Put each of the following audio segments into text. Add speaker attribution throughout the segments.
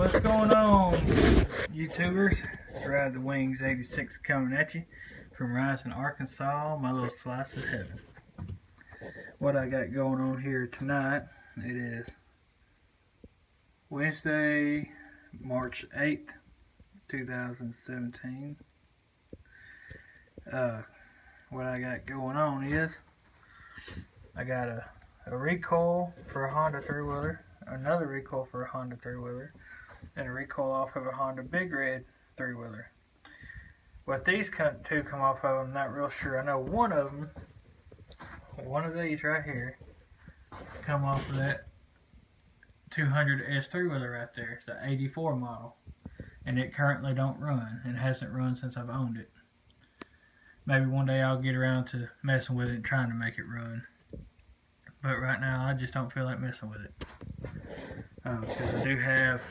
Speaker 1: What's going on, YouTubers? It's Ride the Wings 86 coming at you from Rising, Arkansas, my little slice of heaven. What I got going on here tonight, it is Wednesday, March 8th, 2017. What I got going on is I got a recoil for a Honda 3-wheeler, another recoil for a Honda 3-wheeler, and a recoil off of a Honda Big Red 3-wheeler. What these two come off of, I'm not real sure. I know one of these right here, come off of that 200S 3-wheeler right there. It's an 84 model, and it currently don't run, and hasn't run since I've owned it. Maybe one day I'll get around to messing with it and trying to make it run. But right now, I just don't feel like messing with it. Because I do have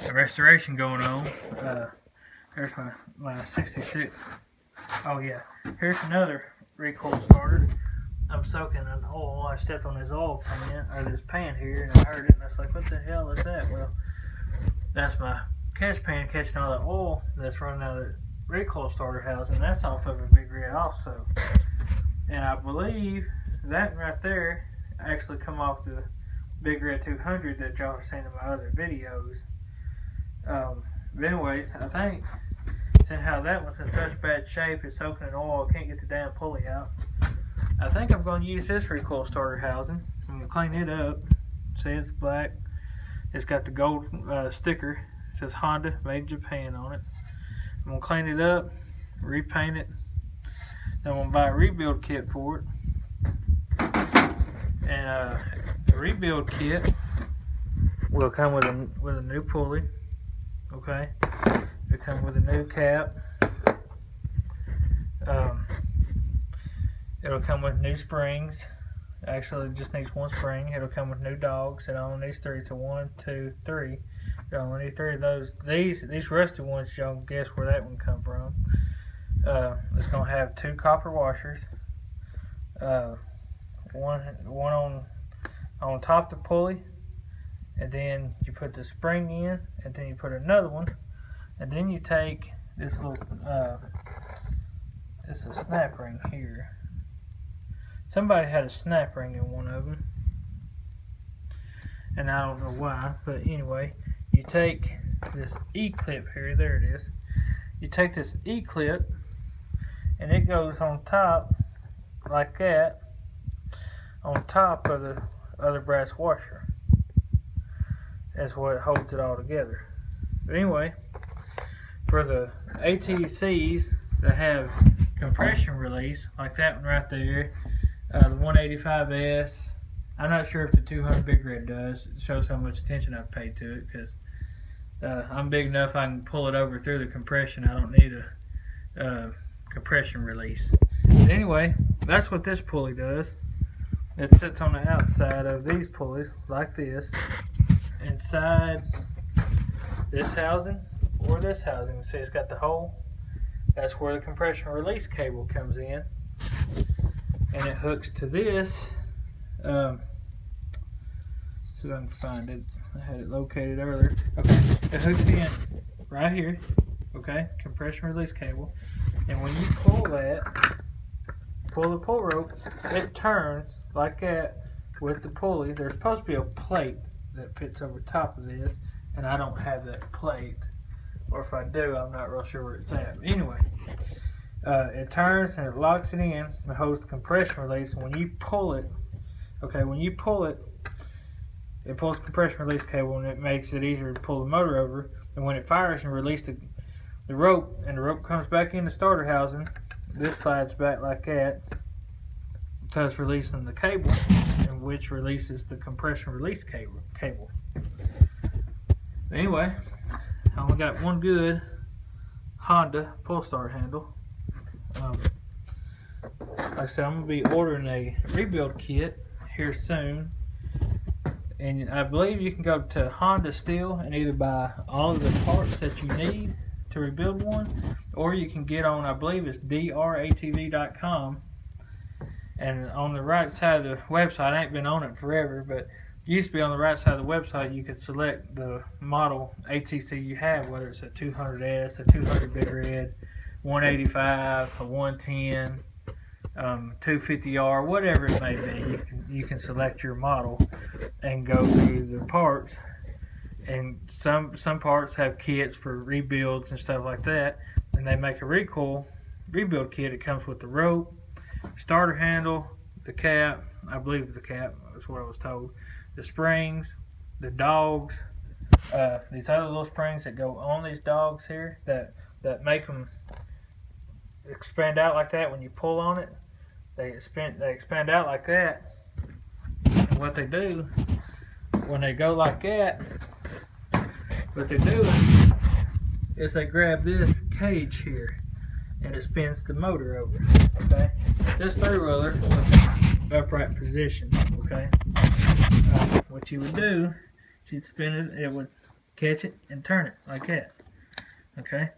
Speaker 1: a restoration going on. Here's my 66. Oh yeah, here's another recoil starter. I'm soaking in oil. I stepped on this oil pan, or this pan here, and I heard it, and I was like, what the hell is that? Well, that's my catch pan catching all the oil that's running out of the recoil starter housing. That's off of a Big Red also. And I believe that right there actually come off the Big Red 200 that y'all have seen in my other videos. But anyways, I think, seeing how that one's in such bad shape, it's soaking in oil, I can't get the damn pulley out. I think I'm going to use this recoil starter housing. I'm going to clean it up. See, it's black. It's got the gold sticker. It says Honda made in Japan on it. I'm going to clean it up, repaint it. Then I'm going to buy a rebuild kit for it. And the rebuild kit will come with a new pulley. Okay, it'll come with a new cap. It'll come with new springs. Actually, it just needs one spring. It'll come with new dogs. It only needs 3. So 1, 2, 3. You only need 3 of those. These rusty ones, y'all guess where that one come from. It's gonna have 2 copper washers. One on top of the pulley, and then you put the spring in, and then you put another one, and then you take this little it's a snap ring here. Somebody had a snap ring in one of them, and I don't know why, but anyway, you take this E-clip here, there it is. You take this E-clip, and it goes on top like that, on top of the other brass washer. That's what holds it all together. But anyway, for the ATCs that have compression release, like that one right there, the 185S, I'm not sure if the 200 Big Red does. It shows how much attention I've paid to it, because I'm big enough I can pull it over through the compression. I don't need a compression release. But anyway, that's what this pulley does. It sits on the outside of these pulleys like this, inside this housing or this housing. You see it's got the hole. That's where the compression release cable comes in, and it hooks to this. See if I can find it. I had it located earlier. Okay, it hooks in right here. Okay, compression release cable, and when you pull that, pull the pull rope, it turns like that with the pulley. There's supposed to be a plate that fits over top of this, and I don't have that plate, or if I do, I'm not real sure where it's at. But anyway, it turns and it locks it in. It holds the compression release. When you pull it, okay, when you pull it, it pulls the compression release cable, and it makes it easier to pull the motor over. And when it fires and releases the rope, and the rope comes back in the starter housing, this slides back like that, thus releasing the cable, and which releases the compression release cable. Anyway, I only got one good Honda pull start handle. Like I said, I'm going to be ordering a rebuild kit here soon, and I believe you can go to Honda Steel and either buy all of the parts that you need to rebuild one, or you can get on, I believe it's dratv.com, and on the right side of the website, I ain't been on it forever, but used to be on the right side of the website, you could select the model ATC you have, whether it's a 200S, a 200 Big Red, 185, a 110, 250R, whatever it may be. You can select your model and go through the parts. And some parts have kits for rebuilds and stuff like that. And they make a recoil rebuild kit. It comes with the rope, starter handle, the cap. I believe the cap. That's what I was told. The springs, the dogs, these other little springs that go on these dogs here that make them expand out like that when you pull on it. They expand out like that. And what they do when they go like that, what they're doing is they grab this cage here and it spins the motor over. Okay, this third roller with upright position. Okay, what you would do, you'd spin it, it would catch it and turn it like that. Okay,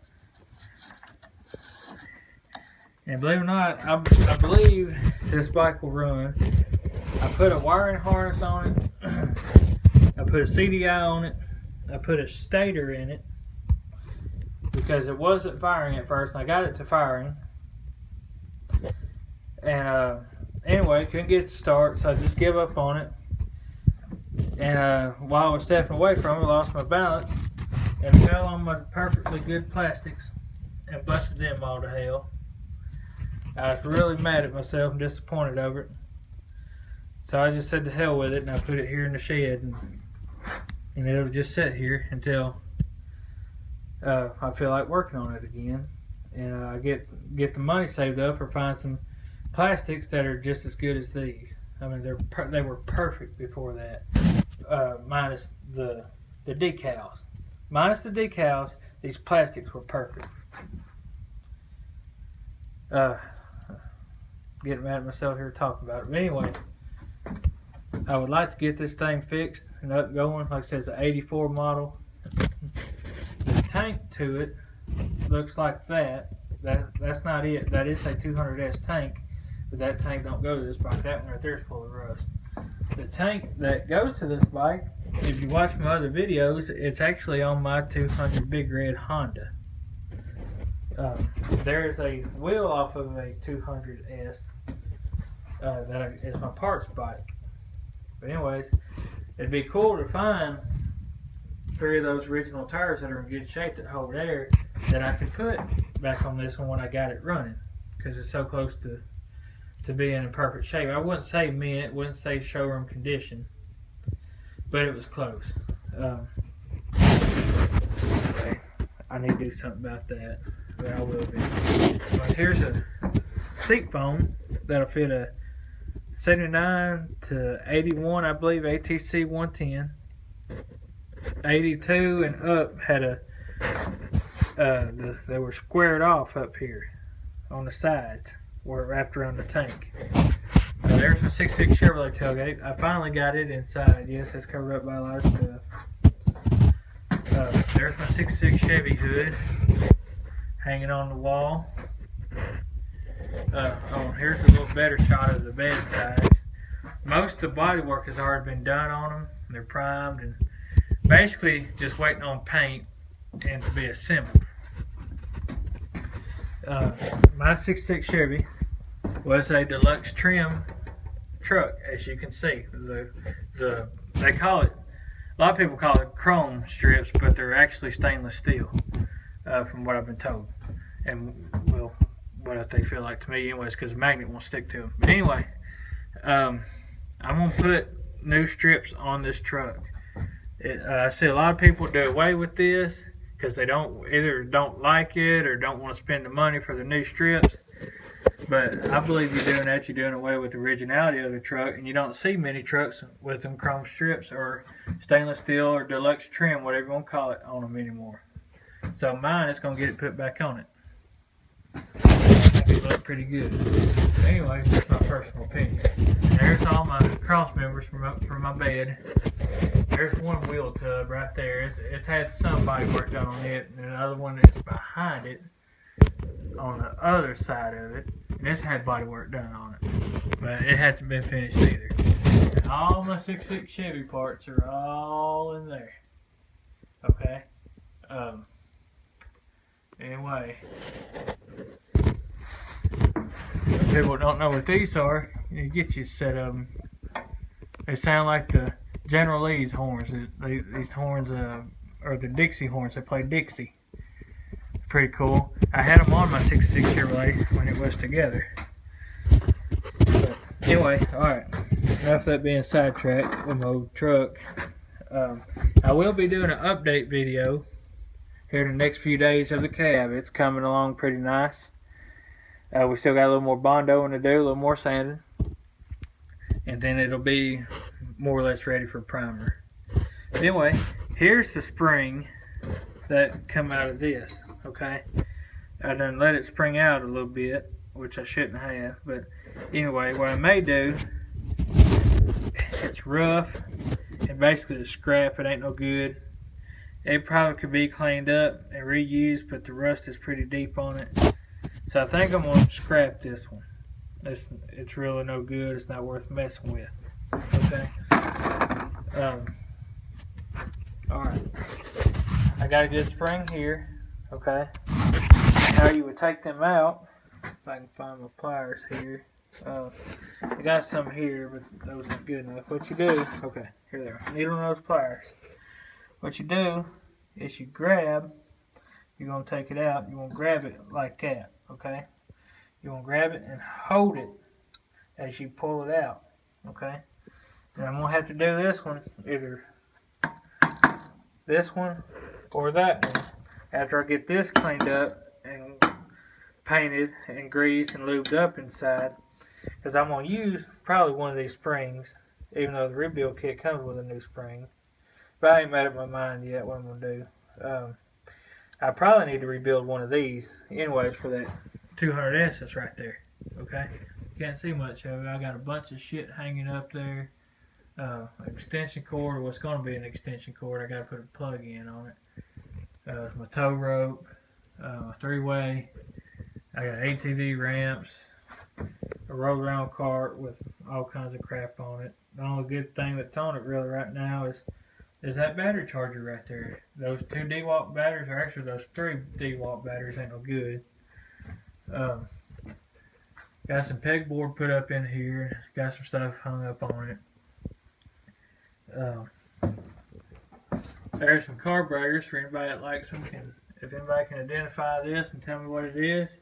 Speaker 1: and believe it or not, I believe this bike will run. I put a wiring harness on it. I put a CDI on it. I put a stator in it because it wasn't firing at first, and I got it to firing. And anyway, couldn't get it to start, so I just gave up on it. And while I was stepping away from it, I lost my balance and fell on my perfectly good plastics and busted them all to hell. I was really mad at myself and disappointed over it. So I just said to hell with it, and I put it here in the shed, and it'll just sit here until I feel like working on it again, and I get the money saved up or find some plastics that are just as good as these. I mean, they were perfect before that, minus the decals. Minus the decals, these plastics were perfect. Getting mad at myself here talking about it. But anyway, I would like to get this thing fixed and up going. Like I said, it's an 84 model. The tank to it looks like that. That's not it. That is a 200S tank, but that tank don't go to this bike. That one right there is full of rust. The tank that goes to this bike, if you watch my other videos, it's actually on my 200 Big Red Honda. There's a wheel off of a 200S that is my parts bike. But anyways, it'd be cool to find 3 of those original tires that are in good shape that hold air that I could put back on this one when I got it running, because it's so close to being in perfect shape. I wouldn't say mint, wouldn't say showroom condition, but it was close. Okay. I need to do something about that, but I will be. But here's a seat foam that'll fit a 79 to 81, I believe, ATC 110. 82 and up had a they were squared off up here on the sides where it wrapped around the tank. There's a 6.6 Chevrolet tailgate. I finally got it inside. Yes, it's covered up by a lot of stuff. There's my 6.6 Chevy hood hanging on the wall. Here's a little better shot of the bed sides. Most of the body work has already been done on them. They're primed and basically just waiting on paint and to be assembled. My 6.6 Chevy was a deluxe trim truck, as you can see. They call it, a lot of people call it chrome strips, but they're actually stainless steel, from what I've been told. And well, what they feel like to me anyways, because the magnet won't stick to them. But anyway, I'm going to put new strips on this truck. I see a lot of people do away with this because they either don't like it or don't want to spend the money for the new strips. But I believe you're doing that. You're doing away with the originality of the truck, and you don't see many trucks with them chrome strips or stainless steel or deluxe trim, whatever you want to call it, on them anymore. So mine is going to get it put back on it. It look pretty good. Anyway, that's my personal opinion. There's all my cross members from my bed. There's one wheel tub right there. It's had some body work done on it, and another one that's behind it on the other side of it. And this had body work done on it, but it hasn't been finished either. all my 6.6 Chevy parts are all in there. Okay. Anyway, people don't know what these are. You get you a set of them. They sound like the General Lee's horns. These horns are the Dixie horns. They play Dixie. Pretty cool. I had them on my 6.6 Chevrolet when it was together. But anyway, alright. Enough of that being sidetracked with my old truck. I will be doing an update video here in the next few days of the cab. It's coming along pretty nice. We still got a little more bondoing to do, a little more sanding. And then it'll be more or less ready for primer. Anyway, here's the spring that come out of this, okay? I done let it spring out a little bit, which I shouldn't have, but anyway, what I may do, it's rough, and basically the scrap, it ain't no good. It probably could be cleaned up and reused, but the rust is pretty deep on it. So I think I'm going to scrap this one. It's really no good, it's not worth messing with, okay? Alright. I got a good spring here, okay? How you would take them out, if I can find my pliers here. I got some here, but those aren't good enough. What you do, okay, here they are, needle nose pliers. What you do is you grab, you're going to take it out, you want to grab it like that, okay? You want to grab it and hold it as you pull it out, okay? And I'm going to have to do this one, either this one or that one, after I get this cleaned up and painted and greased and lubed up inside, because I'm going to use probably one of these springs, even though the rebuild kit comes with a new spring. But I ain't made up my mind yet what I'm going to do. I probably need to rebuild one of these anyways for that 200S that's right there, okay? You can't see much of it. I got a bunch of shit hanging up there. Extension cord, or what's going to be an extension cord. I got to put a plug in on it. My tow rope, a 3-way. I got ATV ramps, a roll around cart with all kinds of crap on it. The only good thing that's on it really right now is that battery charger right there. Those 2 DeWalt batteries, or actually those 3 DeWalt batteries ain't no good. Got some pegboard put up in here. Got some stuff hung up on it. There's some carburetors for anybody that likes them. If anybody can identify this and tell me what it is,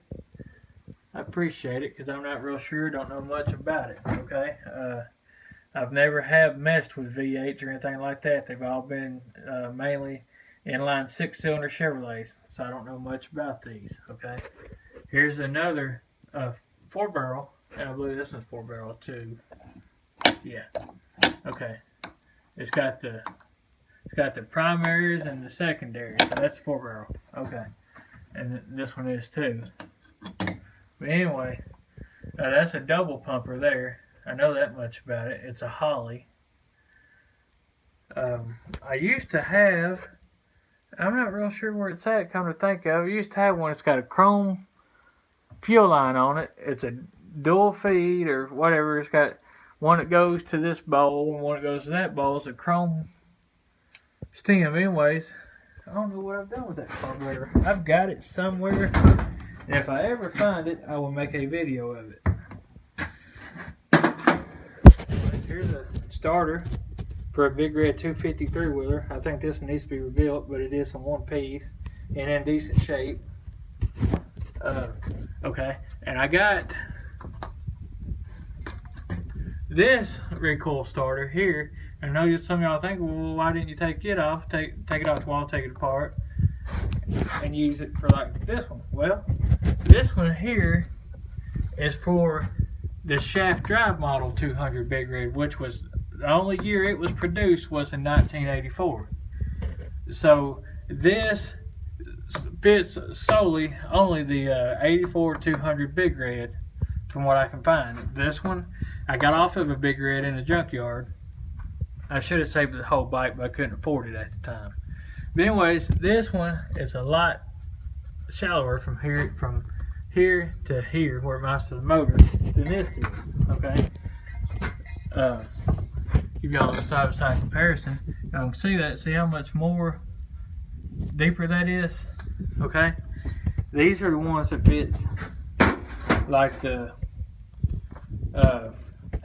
Speaker 1: I appreciate it, because I'm not real sure, don't know much about it, okay? I've never have messed with V8s or anything like that. They've all been mainly inline 6-cylinder Chevrolets, so I don't know much about these, okay? Here's another 4-barrel, and I believe this is 4-barrel too. Yeah, okay. It's got the primaries and the secondaries, so that's 4-barrel, okay. And this one is too. But anyway, that's a double pumper there. I know that much about it. It's a Holley. I used to have, I'm not real sure where it's at, come to think of it. I used to have one that's got a chrome fuel line on it. It's a dual feed or whatever. It's got one that goes to this bowl and one that goes to that bowl. It's a chrome stem. Anyways, I don't know what I've done with that carburetor. I've got it somewhere, and if I ever find it, I will make a video of it. Here's a starter for a Big Red 250 3-wheeler. I think this needs to be rebuilt, but it is in one piece and in decent shape. Okay, and I got this recoil starter here. I know some of y'all think, well, why didn't you take it off? Take it off the wall, take it apart, and use it for like this one. Well, this one here is for the shaft drive model 200 Big Red, which was the only year it was produced was in 1984. So this fits solely only the 84 200 Big Red, from what I can find. This one I got off of a Big Red in a junkyard. I should have saved the whole bike, but I couldn't afford it at the time. But anyways, this one is a lot shallower from here to here, where it mounts to the motor, than this is, okay? give y'all a side-by-side comparison. Y'all can see that. See how much more deeper that is? Okay. These are the ones that fits like the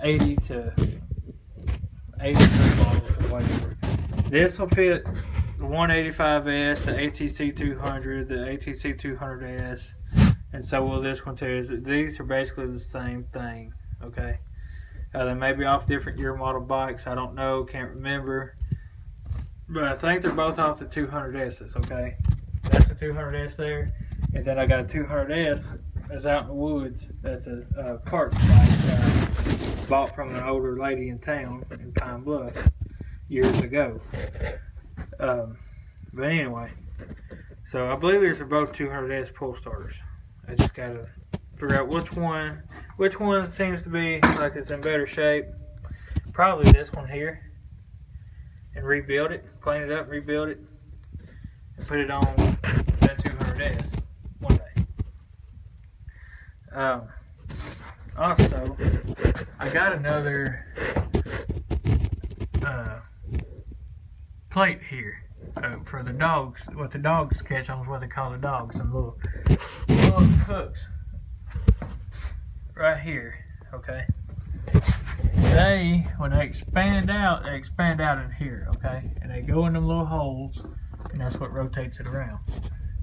Speaker 1: 80 to 83 models or whatever. This will fit the 185S, the ATC 200, the ATC 200S, and so will this one too. These are basically the same thing. Okay. They may be off different year model bikes. I don't know. Can't remember. But I think they're both off the 200Ss. Okay. That's a 200S there. And then I got a 200S that's out in the woods. That's a parts bike bought from an older lady in town in Pine Bluff years ago. But anyway, so I believe these are both 200S pull starters. I just gotta figure out which one seems to be like it's in better shape. Probably this one here. And rebuild it, clean it up, rebuild it, and put it on that 200S one day. Also, I got another plate here for the dogs. What the dogs catch on is what they call the dogs. Some little hooks right here. Okay. When they expand out in here, okay? And they go in them little holes, and that's what rotates it around.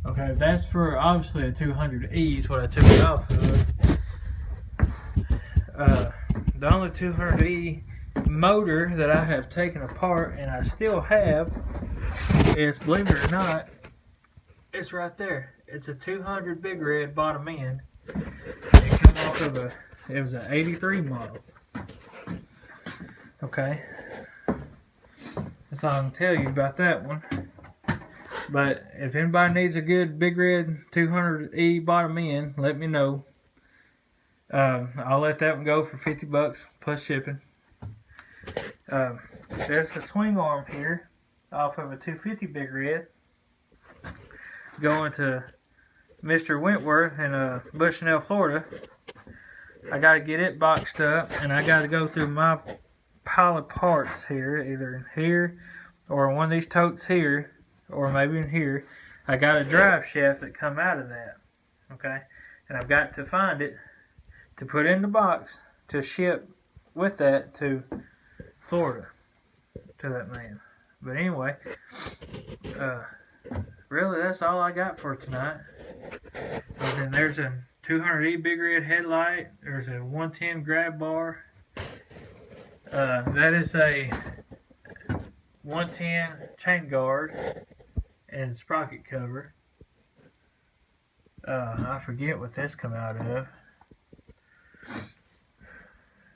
Speaker 1: Okay, that's for obviously a 200E is what I took it off of. The only 200E motor that I have taken apart, and I still have, is, believe it or not, it's right there. It's a 200 Big Red bottom end. It came off of it was an 83 model. Okay, that's all I can tell you about that one. But if anybody needs a good Big Red 200E bottom end, let me know. I'll let that one go for $50 plus shipping. There's a swing arm here off of a 250 Big Red going to Mr. Wentworth in Bushnell, Florida. I got to get it boxed up, and I got to go through my pile of parts here, either in here or one of these totes here, or maybe in here. I got a drive shaft that come out of that, okay, and I've got to find it to put in the box to ship with that to Florida to that man. But anyway, really that's all I got for tonight. And then there's a 200E Big Red headlight. There's a 110 grab bar. That is a 110 chain guard and sprocket cover. I forget what this come out of.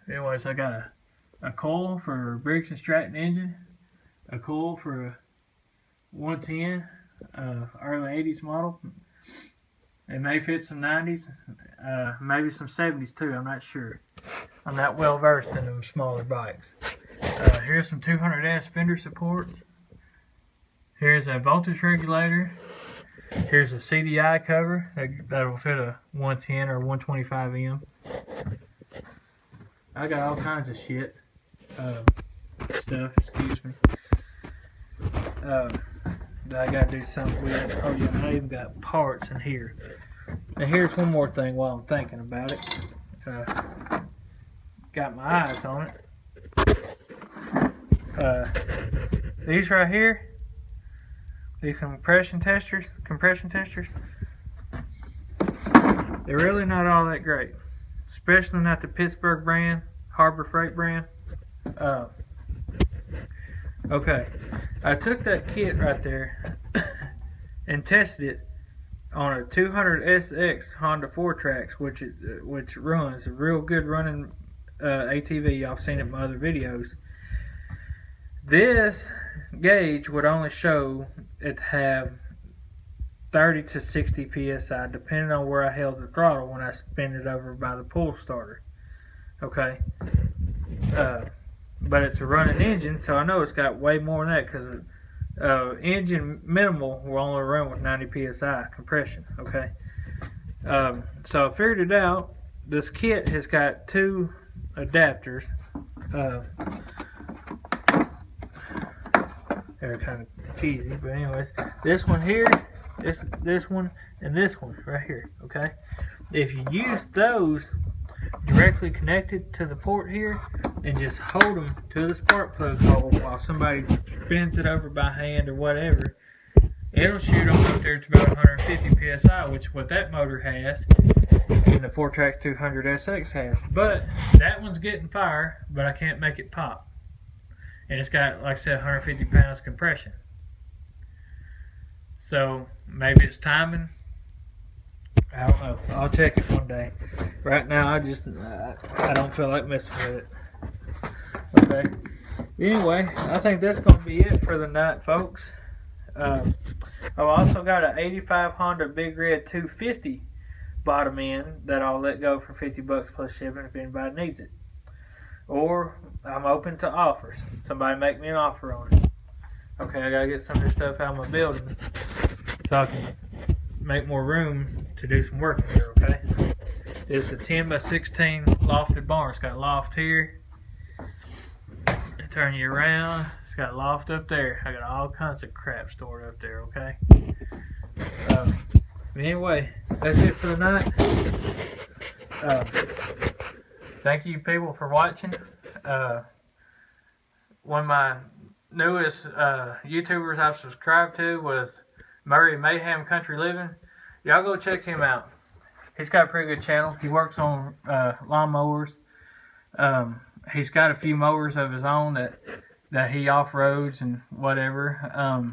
Speaker 1: Anyways, I got a coil for a Briggs & Stratton engine, a coil for a 110 early 80s model. It may fit some 90s, maybe some 70s too, I'm not sure. I'm not well versed in them smaller bikes. Here's some 200S fender supports. Here's a voltage regulator. Here's a CDI cover that'll fit a 110 or 125M. I got all kinds of shit. Stuff, excuse me. That I gotta do something with. Oh yeah, I even got parts in here. Now here's one more thing while I'm thinking about it. Got my eyes on it. These right here, these compression testers, they're really not all that great. Especially not the Pittsburgh brand, Harbor Freight brand. Okay, I took that kit right there and tested it on a 200SX Honda 4Trax, which runs a real good running ATV. I've seen it in my other videos. This gauge would only show it to have 30 to 60 psi, depending on where I held the throttle when I spin it over by the pull starter. Okay, but it's a running engine, so I know it's got way more than that, because engine minimal will only run with 90 psi compression. Okay, so I figured it out. This kit has got two adapters. They're kind of cheesy, but anyways, this one here, this one, and this one right here. Okay, if you use those directly connected to the port here, and just hold them to the spark plug hole while somebody bends it over by hand or whatever, it'll shoot them up there to about 150 psi, which is what that motor has, and the Fortrax 200 SX has. But that one's getting fire, but I can't make it pop. And it's got, like I said, 150 pounds compression. So maybe it's timing. I don't know. I'll check it one day. Right now, I don't feel like messing with it. Okay. Anyway, I think that's going to be it for the night, folks. I've also got an 85 Honda Big Red 250 bottom end that I'll let go for $50 plus shipping if anybody needs it. Or I'm open to offers. Somebody make me an offer on it. Okay, I gotta get some of this stuff out of my building so I can make more room to do some work here, okay? It's a 10 by 16 lofted barn. It's got a loft here. Turn you around. It's got a loft up there. I got all kinds of crap stored up there, okay? Anyway, that's it for the night. Thank you people for watching. One of my newest YouTubers I've subscribed to was Murray Mayhem Country Living. Y'all go check him out. He's got a pretty good channel. He works on lawnmowers. He's got a few mowers of his own that he off-roads and whatever.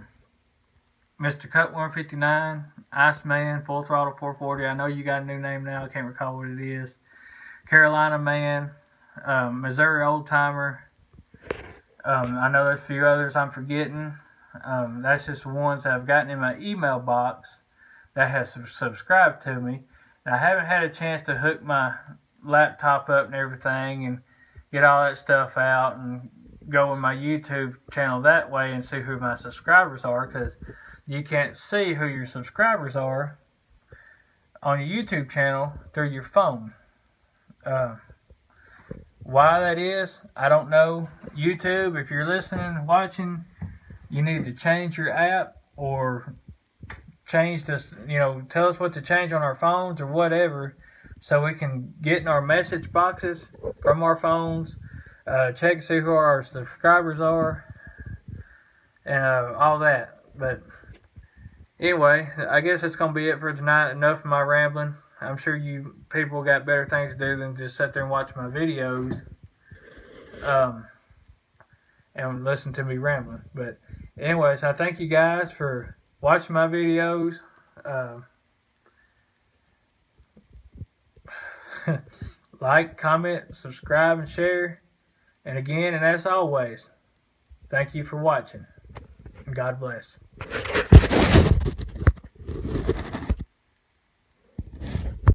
Speaker 1: Mr. Cut 159, Iceman, Full Throttle 440. I know you got a new name now. I can't recall what it is. Carolina Man, Missouri Old Timer. I know there's a few others I'm forgetting. That's just the ones that I've gotten in my email box that has subscribed to me. And I haven't had a chance to hook my laptop up and everything and get all that stuff out and go in my YouTube channel that way and see who my subscribers are, because you can't see who your subscribers are on your YouTube channel through your phone. Why that is, I don't know. YouTube, if you're listening and watching, you need to change your app or change this, tell us what to change on our phones or whatever, so we can get in our message boxes from our phones, check to see who our subscribers are, and all that. But anyway, I guess that's going to be it for tonight. Enough of my rambling. I'm sure you people got better things to do than just sit there and watch my videos and listen to me rambling. But anyways, I thank you guys for watching my videos. Like, comment, subscribe, and share. And again, and as always, thank you for watching. God bless.